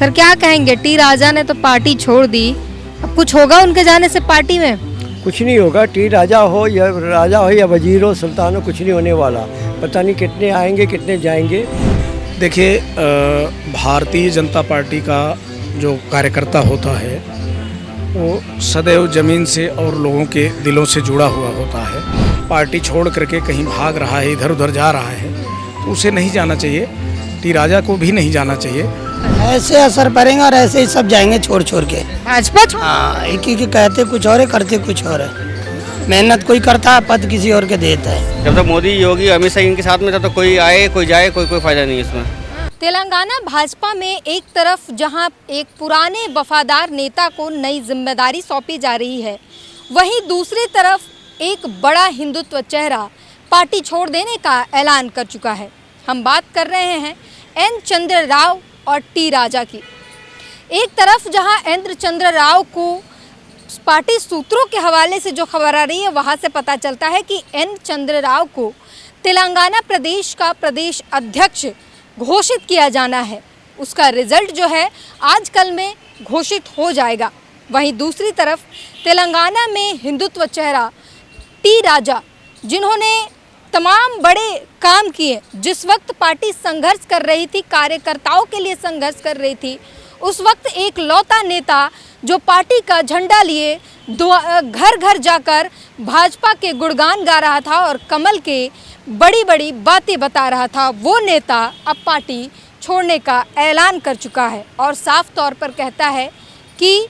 Sir क्या कहेंगे, T राजा ने तो पार्टी छोड़ दी, अब कुछ होगा उनके जाने से पार्टी में? कुछ नहीं होगा। टी राजा हो या वजीर हो, सुल्तान हो, कुछ नहीं होने वाला। पता नहीं कितने आएंगे कितने जाएंगे। देखिए, भारतीय जनता पार्टी का जो कार्यकर्ता होता है वो सदैव ज़मीन से और लोगों के दिलों से जुड़ा हुआ होता है। पार्टी छोड़ करके कहीं भाग रहा है, इधर उधर जा रहा है, तो उसे नहीं जाना चाहिए। टी राजा को भी नहीं जाना चाहिए। ऐसे असर पड़ेगा और ऐसे ही सब जाएंगे छोड़ छोड़ के। भाजपा छोड़? हाँ, एक ही कहते कुछ और है, करते कुछ और है। मेहनत कोई करता है, पद किसी और के देता है। जब तक मोदी, योगी, अमित शाह इनके साथ में, तब तक कोई आए कोई जाए, कोई फायदा नहीं है इसमें। तेलंगाना भाजपा में एक तरफ जहां एक पुराने वफादार नेता को नई जिम्मेदारी सौंपी जा रही है, वहीं दूसरी तरफ एक बड़ा हिंदुत्व चेहरा पार्टी छोड़ देने का ऐलान कर चुका है। हम बात कर रहे हैं एन चंद्र राव और टी राजा की। एक तरफ जहां एन चंद्र राव को पार्टी सूत्रों के हवाले से जो खबर आ रही है वहां से पता चलता है कि एन चंद्र राव को तेलंगाना प्रदेश का प्रदेश अध्यक्ष घोषित किया जाना है। उसका रिजल्ट जो है आज कल में घोषित हो जाएगा। वहीं दूसरी तरफ तेलंगाना में हिंदुत्व चेहरा टी राजा, जिन्होंने तमाम बड़े काम किए, जिस वक्त पार्टी संघर्ष कर रही थी, कार्यकर्ताओं के लिए संघर्ष कर रही थी, उस वक्त एक लौता नेता जो पार्टी का झंडा लिए घर घर जाकर भाजपा के गुणगान गा रहा था और कमल के बड़ी बड़ी बातें बता रहा था, वो नेता अब पार्टी छोड़ने का ऐलान कर चुका है और साफ तौर पर कहता है कि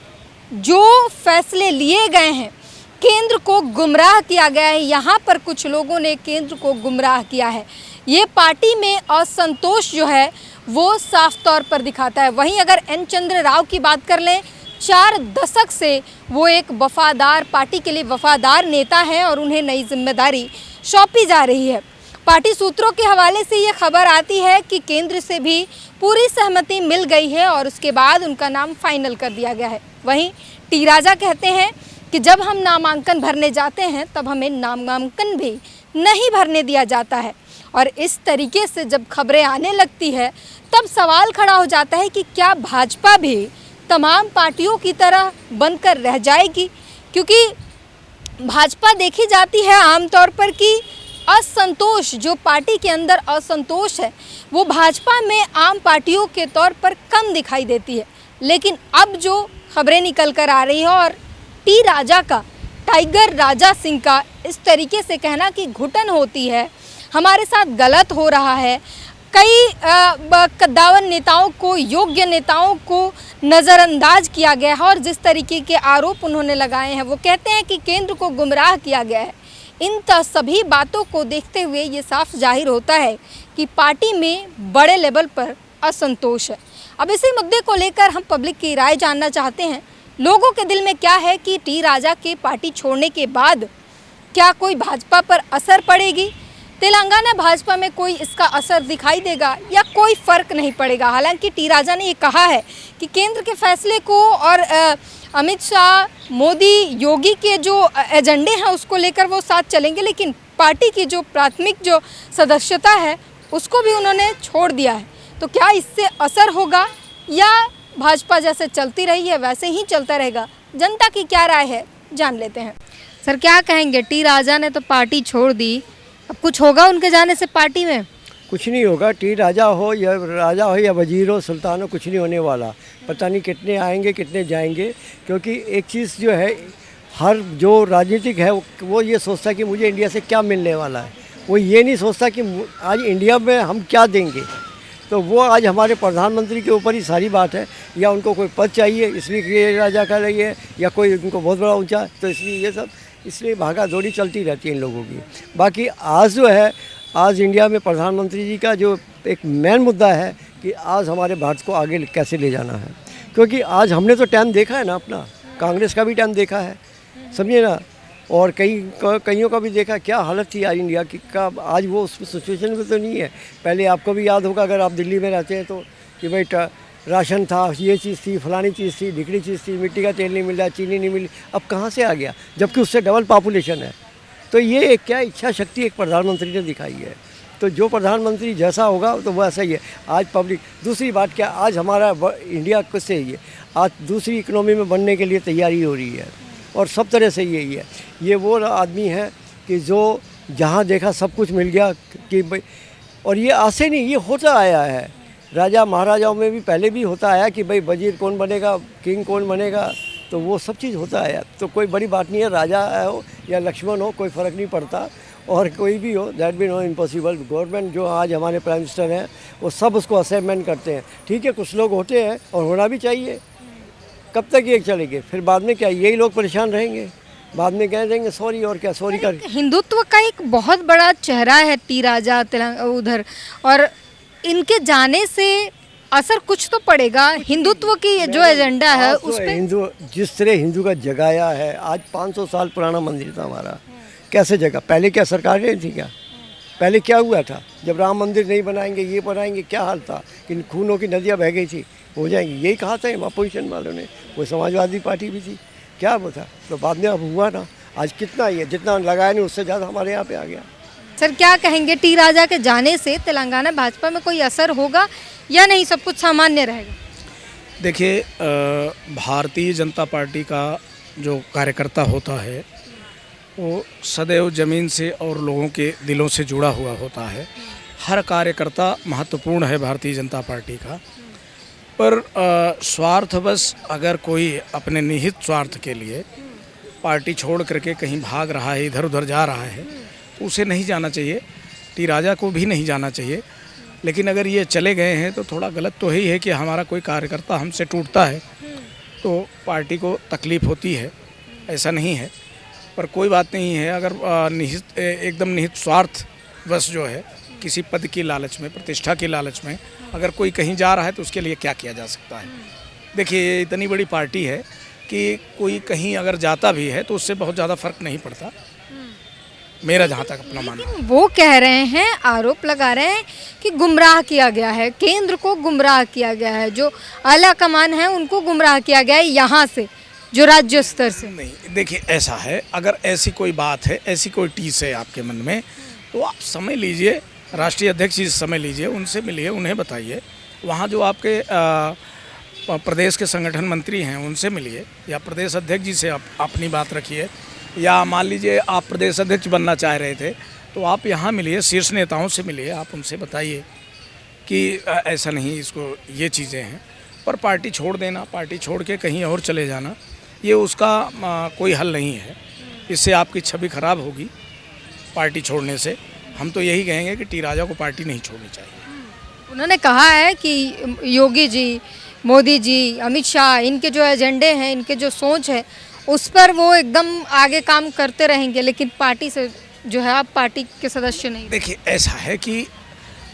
जो फैसले लिए गए हैं, केंद्र को गुमराह किया गया है, यहाँ पर कुछ लोगों ने केंद्र को गुमराह किया है। ये पार्टी में असंतोष जो है वो साफ तौर पर दिखाता है। वहीं अगर एन चंद्र राव की बात कर लें, 4 दशक से वो एक वफादार, पार्टी के लिए वफादार नेता हैं और उन्हें नई जिम्मेदारी सौंपी जा रही है। पार्टी सूत्रों के हवाले से ये खबर आती है कि केंद्र से भी पूरी सहमति मिल गई है और उसके बाद उनका नाम फाइनल कर दिया गया है। वहीं टी राजा कहते हैं कि जब हम नामांकन भरने जाते हैं तब हमें नामांकन भी नहीं भरने दिया जाता है। और इस तरीके से जब खबरें आने लगती है तब सवाल खड़ा हो जाता है कि क्या भाजपा भी तमाम पार्टियों की तरह बनकर रह जाएगी, क्योंकि भाजपा देखी जाती है आमतौर पर कि असंतोष, जो पार्टी के अंदर असंतोष है वो भाजपा में आम पार्टियों के तौर पर कम दिखाई देती है। लेकिन अब जो खबरें निकल कर आ रही है और टी राजा का, टाइगर राजा सिंह का इस तरीके से कहना कि घुटन होती है, हमारे साथ गलत हो रहा है, कई कद्दावर नेताओं को, योग्य नेताओं को नज़रअंदाज किया गया है और जिस तरीके के आरोप उन्होंने लगाए हैं, वो कहते हैं कि केंद्र को गुमराह किया गया है। इन सभी बातों को देखते हुए ये साफ जाहिर होता है कि पार्टी में बड़े लेवल पर असंतोष है। अब इसी मुद्दे को लेकर हम पब्लिक की राय जानना चाहते हैं, लोगों के दिल में क्या है कि टी राजा के पार्टी छोड़ने के बाद क्या कोई भाजपा पर असर पड़ेगी, तेलंगाना भाजपा में कोई इसका असर दिखाई देगा या कोई फ़र्क नहीं पड़ेगा। हालांकि टी राजा ने ये कहा है कि केंद्र के फैसले को और अमित शाह, मोदी, योगी के जो एजेंडे हैं उसको लेकर वो साथ चलेंगे, लेकिन पार्टी की जो प्राथमिक जो सदस्यता है उसको भी उन्होंने छोड़ दिया है। तो क्या इससे असर होगा या भाजपा जैसे चलती रही है वैसे ही चलता रहेगा? जनता की क्या राय है, जान लेते हैं। सर क्या कहेंगे, टी राजा ने तो पार्टी छोड़ दी, अब कुछ होगा उनके जाने से पार्टी में? कुछ नहीं होगा। टी राजा हो या वजीर हो, सुल्तान हो, कुछ नहीं होने वाला। पता नहीं कितने आएंगे कितने जाएंगे। क्योंकि एक चीज़ जो है, हर जो राजनीतिक है वो ये सोचता है कि मुझे इंडिया से क्या मिलने वाला है, वो ये नहीं सोचता कि आज इंडिया में हम क्या देंगे। तो वो आज हमारे प्रधानमंत्री के ऊपर ही सारी बात है, या उनको कोई पद चाहिए इसलिए राजा कर रही है, या कोई उनको बहुत बड़ा ऊंचा, तो इसलिए ये सब, इसलिए भागा दौड़ी चलती रहती है इन लोगों की। बाकी आज जो है, आज इंडिया में प्रधानमंत्री जी का जो एक मेन मुद्दा है कि आज हमारे भारत को आगे कैसे ले जाना है। क्योंकि आज हमने तो टाइम देखा है ना, अपना कांग्रेस का भी टाइम देखा है, समझिए ना, और कईयों का भी देखा क्या हालत थी आज इंडिया की का। आज वो उस सिचुएशन में तो नहीं है। पहले आपको भी याद होगा, अगर आप दिल्ली में रहते हैं, तो कि भाई राशन था, ये चीज़ थी, फलानी चीज़ थी, ढिकड़ी चीज़ थी, मिट्टी का तेल नहीं मिल रहा, चीनी नहीं मिली, अब कहाँ से आ गया, जबकि उससे डबल पॉपुलेशन है। तो ये क्या इच्छा शक्ति एक प्रधानमंत्री ने दिखाई है। तो जो प्रधानमंत्री जैसा होगा तो वैसा ही है। आज पब्लिक, दूसरी बात क्या, आज हमारा इंडिया किससे ही है, आज दूसरी इकोनॉमी में बनने के लिए तैयारी हो रही है और सब तरह से यही है। ये वो आदमी है कि जो जहाँ देखा सब कुछ मिल गया कि भाई, और ये आज से नहीं, ये होता आया है। राजा महाराजाओं में भी पहले भी होता आया कि भाई वजीर कौन बनेगा, किंग कौन बनेगा, तो वो सब चीज़ होता आया। तो कोई बड़ी बात नहीं है, राजा हो या लक्ष्मण हो, कोई फ़र्क नहीं पड़ता, और कोई भी हो, that be no impossible. Government जो आज हमारे प्राइम मिनिस्टर हैं वो सब उसको असेसमेंट करते हैं। ठीक है, कुछ लोग होते हैं और होना भी चाहिए। कब तक ये चलेंगे, फिर बाद में क्या यही लोग परेशान रहेंगे, बाद में कह देंगे सॉरी, और क्या सॉरी कर। हिंदुत्व का एक बहुत बड़ा चेहरा है टी राजा उधर, और इनके जाने से असर कुछ तो पड़ेगा हिंदुत्व की जो एजेंडा है उस पे। हिंदू जिस तरह हिंदू का जगाया है, आज 500 साल पुराना मंदिर था हमारा, कैसे जगा? पहले क्या सरकार नहीं थी क्या? पहले क्या हुआ था? जब राम मंदिर नहीं बनाएंगे, ये बनाएंगे, क्या हाल था? इन खूनों की नदियाँ बह गई थी, हो जाएंगी, यही कहा था अपोजिशन वालों ने, वो समाजवादी पार्टी भी थी, क्या वो था? तो बाद में अब हुआ ना, आज कितना ही है, जितना लगाया नहीं उससे ज़्यादा हमारे यहाँ पे आ गया। सर क्या कहेंगे, टी राजा के जाने से तेलंगाना भाजपा में कोई असर होगा या नहीं, सब कुछ सामान्य रहेगा? देखिए, भारतीय जनता पार्टी का जो कार्यकर्ता होता है वो सदैव ज़मीन से और लोगों के दिलों से जुड़ा हुआ होता है। हर कार्यकर्ता महत्वपूर्ण है भारतीय जनता पार्टी का, पर स्वार्थवश अगर कोई अपने निहित स्वार्थ के लिए पार्टी छोड़ करके कहीं भाग रहा है, इधर उधर जा रहा है, तो उसे नहीं जाना चाहिए। टी राजा को भी नहीं जाना चाहिए। लेकिन अगर ये चले गए हैं तो थोड़ा गलत तो ही है कि हमारा कोई कार्यकर्ता हमसे टूटता है तो पार्टी को तकलीफ़ होती है, ऐसा नहीं है। पर कोई बात नहीं है, अगर निहित एकदम निहित स्वार्थवश जो है किसी पद की लालच में, प्रतिष्ठा की लालच में अगर कोई कहीं जा रहा है तो उसके लिए क्या किया जा सकता है। देखिए, ये इतनी बड़ी पार्टी है कि कोई कहीं अगर जाता भी है तो उससे बहुत ज़्यादा फर्क नहीं पड़ता, मेरा जहाँ तक अपना मानना है। वो कह रहे हैं, आरोप लगा रहे हैं कि गुमराह किया गया है, केंद्र को गुमराह किया गया है, जो आला कमान है उनको गुमराह किया गया है यहाँ से, जो राज्य स्तर से। नहीं, देखिए ऐसा है, अगर ऐसी कोई बात है, ऐसी कोई टीस है आपके मन में, तो आप समय लीजिए, राष्ट्रीय अध्यक्ष जी से समय लीजिए, उनसे मिलिए, उन्हें बताइए। वहाँ जो आपके प्रदेश के संगठन मंत्री हैं उनसे मिलिए, या प्रदेश अध्यक्ष जी से आप अपनी बात रखिए, या मान लीजिए आप प्रदेश अध्यक्ष बनना चाह रहे थे तो आप यहाँ मिलिए, शीर्ष नेताओं से मिलिए, आप उनसे बताइए कि ऐसा नहीं, इसको ये चीज़ें हैं। पर पार्टी छोड़ देना, पार्टी छोड़ के कहीं और चले जाना, ये उसका कोई हल नहीं है। इससे आपकी छवि खराब होगी पार्टी छोड़ने से। हम तो यही कहेंगे कि टी राजा को पार्टी नहीं छोड़नी चाहिए। उन्होंने कहा है कि योगी जी, मोदी जी, अमित शाह, इनके जो एजेंडे हैं, इनके जो सोच है, उस पर वो एकदम आगे काम करते रहेंगे, लेकिन पार्टी से जो है आप पार्टी के सदस्य नहीं। देखिए, ऐसा है कि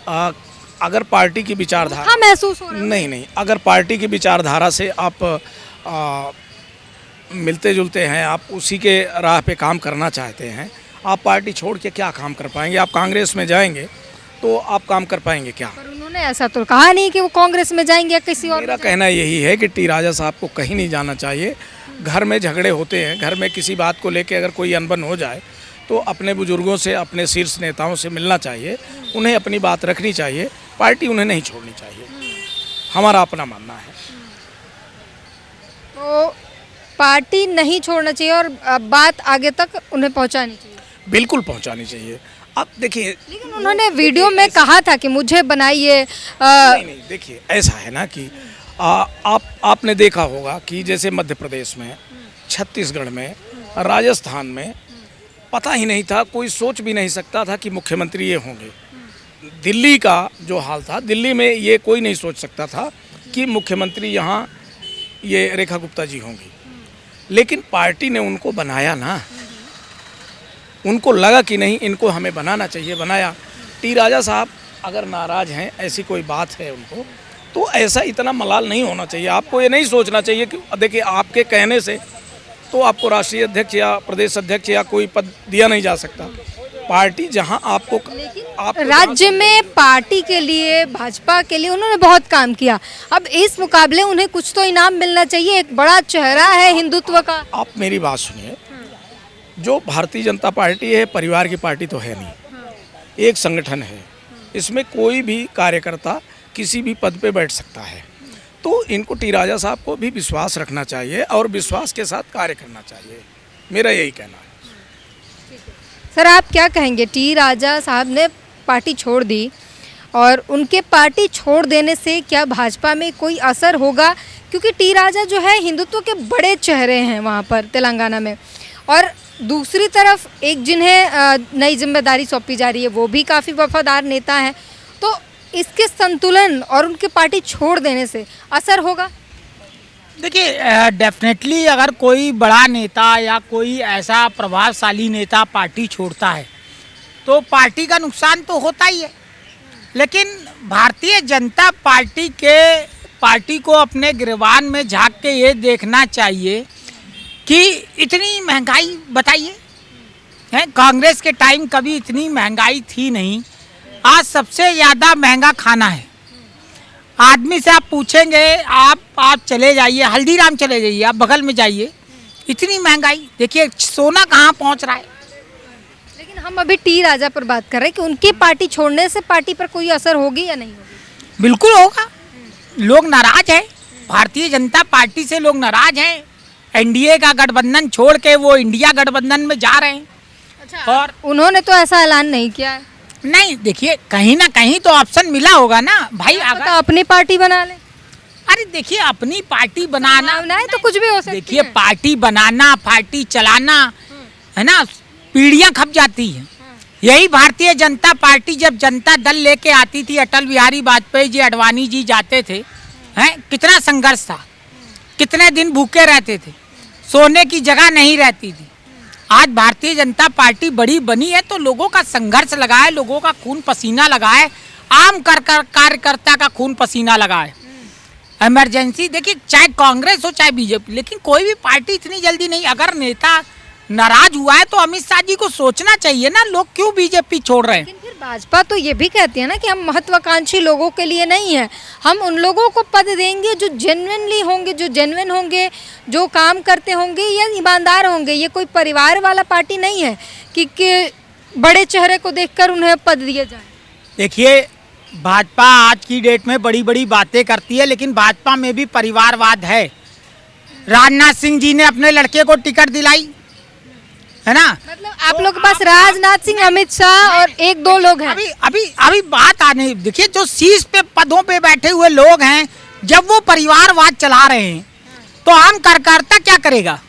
अगर पार्टी की विचारधारा, हाँ, महसूस हो रहा है। नहीं, अगर पार्टी की विचारधारा से आप मिलते जुलते हैं, आप उसी के राह पे काम करना चाहते हैं, आप पार्टी छोड़ के क्या काम कर पाएंगे? आप कांग्रेस में जाएंगे तो आप काम कर पाएंगे क्या? पर उन्होंने ऐसा तो कहा नहीं कि वो कांग्रेस में जाएंगे या किसी और। मेरा कहना यही है कि टी राजा साहब को कहीं नहीं जाना चाहिए। घर में झगड़े होते हैं, घर में किसी बात को लेके अगर कोई अनबन हो जाए तो अपने बुजुर्गों से, अपने शीर्ष नेताओं से मिलना चाहिए, उन्हें अपनी बात रखनी चाहिए, पार्टी उन्हें नहीं छोड़नी चाहिए, हमारा अपना मानना है। तो पार्टी नहीं छोड़ना चाहिए और बात आगे तक उन्हें पहुंचानी चाहिए। बिल्कुल पहुंचानी चाहिए। अब देखिए, लेकिन उन्होंने वीडियो में कहा था कि मुझे बनाइए। नहीं, देखिए ऐसा है ना कि आपने देखा होगा कि जैसे मध्य प्रदेश में, छत्तीसगढ़ में, राजस्थान में पता ही नहीं था, कोई सोच भी नहीं सकता था कि मुख्यमंत्री ये होंगे। दिल्ली का जो हाल था, दिल्ली में ये कोई नहीं सोच सकता था कि मुख्यमंत्री यहाँ ये रेखा गुप्ता जी होंगी, लेकिन पार्टी ने उनको बनाया ना, उनको लगा कि नहीं, इनको हमें बनाना चाहिए, बनाया। टी राजा साहब अगर नाराज़ हैं, ऐसी कोई बात है उनको, तो ऐसा इतना मलाल नहीं होना चाहिए। आपको ये नहीं सोचना चाहिए कि देखिए आपके कहने से तो आपको राष्ट्रीय अध्यक्ष या प्रदेश अध्यक्ष या कोई पद दिया नहीं जा सकता। पार्टी जहां आपको राज्य में पार्टी के लिए, भाजपा के लिए उन्होंने बहुत काम किया, अब इस मुकाबले उन्हें कुछ तो इनाम मिलना चाहिए। एक बड़ा चेहरा है हिंदुत्व का। आप मेरी बात सुनिए, जो भारतीय जनता पार्टी है परिवार की पार्टी तो है नहीं, एक संगठन है, इसमें कोई भी कार्यकर्ता किसी भी पद पे बैठ सकता है। तो इनको टी राजा साहब को भी विश्वास रखना चाहिए और विश्वास के साथ कार्य करना चाहिए, मेरा यही कहना है। सर आप क्या कहेंगे, टी राजा साहब ने पार्टी छोड़ दी और उनके पार्टी छोड़ देने से क्या भाजपा में कोई असर होगा? क्योंकि टी राजा जो है हिंदुत्व के बड़े चेहरे हैं वहाँ पर तेलंगाना में, और दूसरी तरफ एक जिन्हें नई जिम्मेदारी सौंपी जा रही है वो भी काफ़ी वफादार नेता हैं, तो इसके संतुलन और उनके पार्टी छोड़ देने से असर होगा? देखिए डेफिनेटली अगर कोई बड़ा नेता या कोई ऐसा प्रभावशाली नेता पार्टी छोड़ता है तो पार्टी का नुकसान तो होता ही है, लेकिन भारतीय जनता पार्टी को अपने गिरबान में झांक के ये देखना चाहिए कि इतनी महंगाई बताइए है, कांग्रेस के टाइम कभी इतनी महंगाई थी नहीं, आज सबसे ज़्यादा महंगा खाना है। आदमी से आप पूछेंगे, आप चले जाइए हल्दीराम चले जाइए, आप बगल में जाइए, इतनी महंगाई, देखिए सोना कहाँ पहुँच रहा है। लेकिन हम अभी टी राजा पर बात कर रहे हैं कि उनकी पार्टी छोड़ने से पार्टी पर कोई असर होगी या नहीं होगी? बिल्कुल होगा, लोग नाराज हैं, भारतीय जनता पार्टी से लोग नाराज हैं। एनडीए का गठबंधन छोड़ के वो इंडिया गठबंधन में जा रहे हैं। अच्छा, और उन्होंने तो ऐसा ऐलान नहीं किया है। नहीं, देखिए कहीं ना कहीं तो ऑप्शन मिला होगा ना भाई, अगर तो अपनी पार्टी बना ले। अरे देखिए अपनी पार्टी बनाना है तो कुछ भी हो सकती देखिए है। पार्टी बनाना, पार्टी चलाना है ना, पीढ़ियां खप जाती हैं। यही भारतीय जनता पार्टी जब जनता दल लेके आती थी, अटल बिहारी वाजपेयी जी, अडवाणी जी जाते थे, हैं कितना संघर्ष था, कितने दिन भूखे रहते थे, सोने की जगह नहीं रहती थी। आज भारतीय जनता पार्टी बड़ी बनी है तो लोगों का संघर्ष लगा है, लोगों का खून पसीना लगा है, आम कार्यकर्ता का खून पसीना लगा है। इमरजेंसी देखिए, चाहे कांग्रेस हो चाहे बीजेपी, लेकिन कोई भी पार्टी इतनी जल्दी नहीं। अगर नेता नाराज हुआ है तो अमित शाह जी को सोचना चाहिए ना, लोग क्यों बीजेपी छोड़ रहे हैं। लेकिन फिर भाजपा तो ये भी कहती है ना कि हम महत्वाकांक्षी लोगों के लिए नहीं है, हम उन लोगों को पद देंगे जो जेन्युइनली होंगे, जो जेन्युइन होंगे, जो काम करते होंगे या ईमानदार होंगे। ये कोई परिवार वाला पार्टी नहीं है कि बड़े चेहरे को देखकर उन्हें पद दिए जाए। देखिए भाजपा आज की डेट में बड़ी बड़ी बातें करती है, लेकिन भाजपा में भी परिवारवाद है। राजनाथ सिंह जी ने अपने लड़के को टिकट दिलाई है ना, मतलब आप लोग के पास राजनाथ सिंह, अमित शाह और एक दो लोग हैं। अभी बात आने, देखिए जो शीर्ष पे पदों पे बैठे हुए लोग हैं, जब वो परिवारवाद चला रहे हैं तो आम कार्यकर्ता क्या करेगा?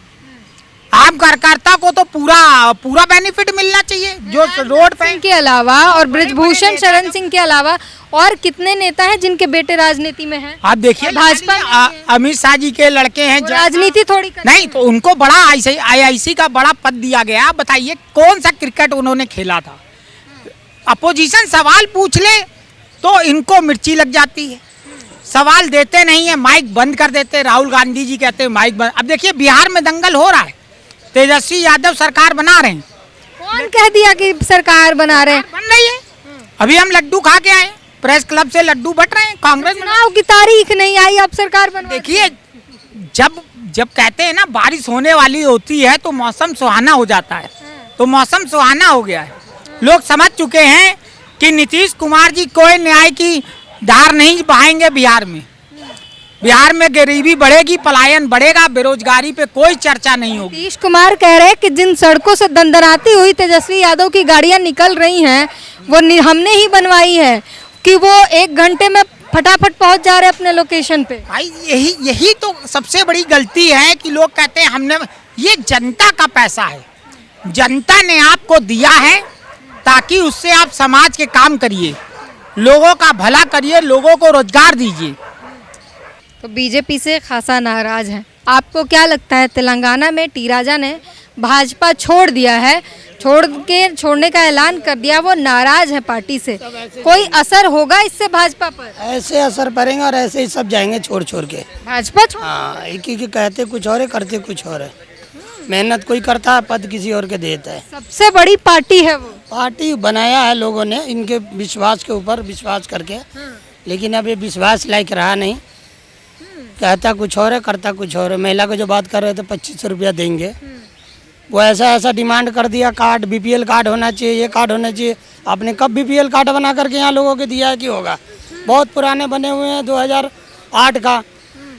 आम कार्यकर्ता को तो पूरा बेनिफिट मिलना चाहिए। जो रोड पे के अलावा और ब्रिजभूषण शरण सिंह के अलावा और कितने नेता हैं जिनके बेटे राजनीति में हैं? आप देखिए भाजपा में अमित शाह जी के लड़के हैं, राजनीति थोड़ी करते नहीं, तो उनको बड़ा आईआईसी का बड़ा पद दिया गया। आप बताइए कौन सा क्रिकेट उन्होंने खेला था? अपोजिशन सवाल पूछ ले तो इनको मिर्ची लग जाती है, सवाल देते नहीं है, माइक बंद कर देते। राहुल गांधी जी कहते हैं माइक बंद। अब देखिए बिहार में दंगल हो रहा है, तेजस्वी यादव सरकार बना रहे हैं। कौन कह दिया कि सरकार बना रहे हैं? बन रही है, अभी हम लड्डू खा के आए, प्रेस क्लब से लड्डू बट रहे हैं। कांग्रेस चुनाव की तारीख नहीं आई, अब सरकार बना। देखिए जब कहते हैं ना बारिश होने वाली होती है तो मौसम सुहाना हो जाता है, तो मौसम सुहाना हो गया है। लोग समझ चुके हैं कि नीतीश कुमार जी कोई न्याय की धार नहीं बहाएंगे बिहार में। बिहार में गरीबी बढ़ेगी, पलायन बढ़ेगा, बेरोजगारी पे कोई चर्चा नहीं होगी। नीतीश कुमार कह रहे हैं कि जिन सड़कों से दंदनाती हुई तेजस्वी यादव की गाड़ियां निकल रही हैं वो हमने ही बनवाई है, कि वो 1 घंटे में फटाफट पहुंच जा रहे हैं अपने लोकेशन पे। भाई यही तो सबसे बड़ी गलती है कि लोग कहते हैं हमने, ये जनता का पैसा है, जनता ने आपको दिया है ताकि उससे आप समाज के काम करिए, लोगों का भला करिए, लोगों को रोजगार दीजिए। तो बीजेपी से खासा नाराज हैं। आपको क्या लगता है, तेलंगाना में टी राजा ने भाजपा छोड़ दिया है, छोड़ने का ऐलान कर दिया, वो नाराज है पार्टी से, कोई असर होगा इससे भाजपा पर? ऐसे असर पड़ेगा और ऐसे ही सब जाएंगे छोड़ के। भाजपा छोड़? हाँ, एक ही कहते कुछ और है, करते कुछ और है। मेहनत कोई करता है, पद किसी और के देता है। सबसे बड़ी पार्टी है वो। पार्टी बनाया है लोगों ने इनके विश्वास के ऊपर, विश्वास करके, लेकिन अब ये विश्वास लायक रहा नहीं। कहता कुछ और है, करता कुछ और है। महिला को जो बात कर रहे थे 2500 रुपया देंगे, वो ऐसा डिमांड कर दिया, कार्ड BPL कार्ड होना चाहिए, ये कार्ड होना चाहिए। आपने कब बीपीएल कार्ड बना करके यहाँ लोगों के दिया है कि होगा? बहुत पुराने बने हुए हैं 2008 का,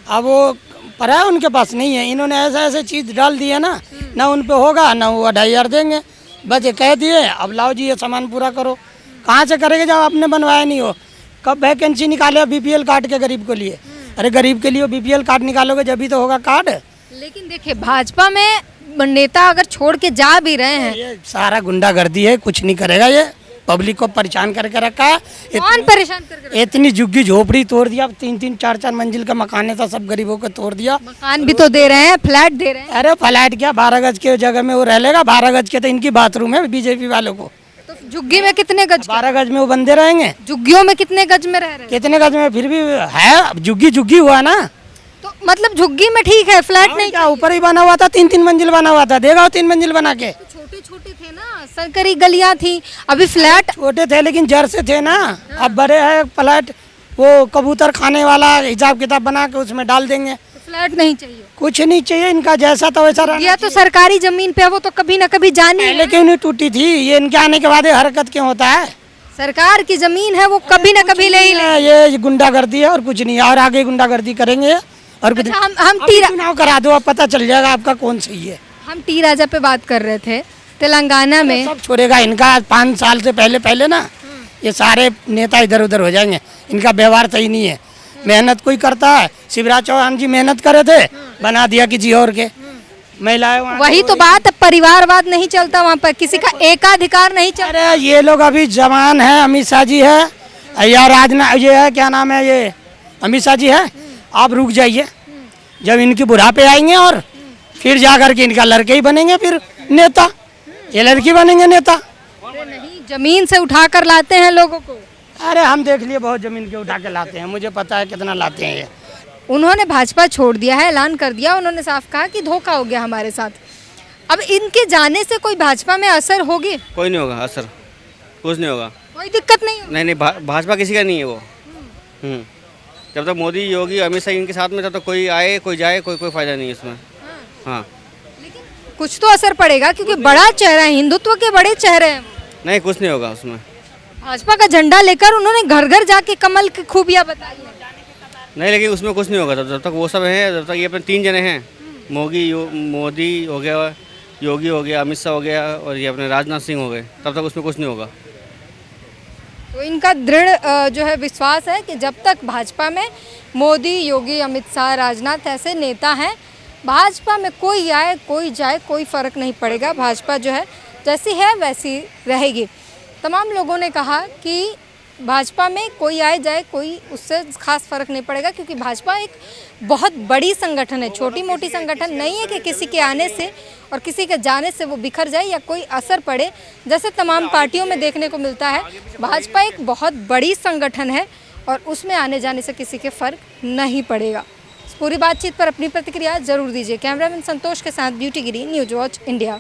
अब वो पड़ा है उनके पास नहीं है। इन्होंने ऐसा ऐसे चीज़ डाल दी है ना उन पे होगा ना वो 2500 देंगे, बस ये कह दिए अब लाओ जी ये सामान पूरा करो। कहाँ से करेंगे जब आपने बनवाया नहीं हो? कब वैकेंसी निकाले बीपीएल कार्ड के गरीब के लिए? अरे गरीब के लिए बीपीएल कार्ड निकालोगे जब भी तो होगा कार्ड। लेकिन देखिए भाजपा में नेता अगर छोड़ के जा भी रहे हैं, ये सारा गुंडागर्दी है, कुछ नहीं करेगा ये। पब्लिक को परेशान करके रखा है। कौन परेशान करके इतनी झुग्गी झोपड़ी तोड़ दिया, 3-3 4-4 मंजिल का मकान था, सब गरीबों को तोड़ दिया। मकान भी तो दे रहे हैं, फ्लैट दे रहे हैं, अरे फ्लैट क्या, 12 गज के जगह में वो रह लेगा। 12 गज के तो इनकी बाथरूम है बीजेपी वालों को। तो झुग्गी में कितने गज, 12 गज में वो बंदे रहेंगे, झुग्गियों में कितने गज में रह रहे हैं? कितने गज में फिर भी है, झुग्गी झुग्गी हुआ ना। तो मतलब झुग्गी में ठीक है, फ्लैट नहीं। क्या ऊपर ही बना हुआ था, 3-3 मंजिल बना हुआ था, देगा वो 3 मंजिल बना के। छोटे छोटे थे ना, सरकारी गलियां थी, अभी फ्लैट छोटे थे लेकिन जड़ से थे ना, अब बड़े हैं फ्लैट, वो कबूतर खाने वाला हिसाब किताब बना के उसमें डाल देंगे। तो फ्लैट नहीं चाहिए, कुछ नहीं चाहिए इनका, जैसा तो वैसा रहना या तो सरकारी जमीन पे है, वो तो कभी ना कभी जानी पहले है। क्यों नहीं टूटी थी? ये इनके आने के बाद ये हरकत क्यों होता है? सरकार की जमीन है, वो कभी ना कभी ले ही ले। ये गुंडागर्दी है और कुछ नहीं है, और आगे गुंडागर्दी करेंगे और कुछ अच्छा, हम अभी चुनाव करा दो, अब पता चल जाएगा आपका कौन सही है। हम टी राजा पे बात कर रहे थे। तेलंगाना में सब छोड़ेगा इनका 5 साल से पहले ना ये सारे नेता इधर उधर हो जाएंगे। इनका व्यवहार सही नहीं है, मेहनत कोई करता है। शिवराज चौहान जी मेहनत करे थे, बना दिया किसी और के, महिलाएं वहाँ वही तो बात है, परिवारवाद नहीं चलता वहाँ पर, किसी का एकाधिकार नहीं चलता। अरे ये लोग अभी जवान है, अमित शाह जी है या राजनाथ, ये है क्या नाम है, ये अमित शाह जी है। आप रुक जाइए, जब इनकी बुढ़ापे आएंगे और फिर जाकर के इनका लड़के ही बनेंगे फिर नेता, ये लड़की बनेंगे नेता। नहीं, जमीन से उठा कर लाते हैं लोगों को। अरे हम देख लिए बहुत जमीन के उठा के लाते हैं, मुझे पता है कितना लाते हैं ये। उन्होंने भाजपा छोड़ दिया है, ऐलान कर दिया, उन्होंने साफ कहा कि धोखा हो गया हमारे साथ। अब इनके जाने से कोई भाजपा में असर होगी? कोई नहीं होगा असर, कुछ नहीं होगा, कोई दिक्कत नहीं होगी। नहीं भाजपा किसी का नहीं है वो। जब तक मोदी योगी अमित शाह इनके साथ में, तब तक कोई आए कोई जाए, कोई फ़ायदा नहीं है इसमें। हाँ कुछ तो असर पड़ेगा, क्योंकि बड़ा चेहरा है, हिंदुत्व के बड़े चेहरे हैं। नहीं, कुछ नहीं होगा उसमें। भाजपा का झंडा लेकर उन्होंने घर घर जाके कमल की खूबियां बताई है। नहीं, लेकिन उसमें कुछ नहीं होगा जब तक वो सब हैं, जब तक ये अपने 3 जने हैं, मोदी हो गया, योगी हो गया, अमित शाह हो गया और ये अपने राजनाथ सिंह हो गए, तब तक उसमें कुछ नहीं होगा। तो इनका दृढ़ जो है विश्वास है कि जब तक भाजपा में मोदी, योगी, अमित शाह, राजनाथ ऐसे नेता हैं, भाजपा में कोई आए कोई जाए कोई फ़र्क नहीं पड़ेगा। भाजपा जो है जैसी है वैसी रहेगी। तमाम लोगों ने कहा कि भाजपा में कोई आए जाए कोई उससे खास फ़र्क नहीं पड़ेगा, क्योंकि भाजपा एक बहुत बड़ी संगठन है, छोटी मोटी संगठन नहीं है कि किसी के आने से और किसी के जाने से वो बिखर जाए या कोई असर पड़े, जैसे तमाम पार्टियों में देखने को मिलता है। भाजपा एक बहुत बड़ी संगठन है और उसमें आने जाने से किसी के फ़र्क नहीं पड़ेगा। इस पूरी बातचीत पर अपनी प्रतिक्रिया जरूर दीजिए। कैमरामैन संतोष के साथ ब्यूटी गिरी, न्यूज वॉच इंडिया।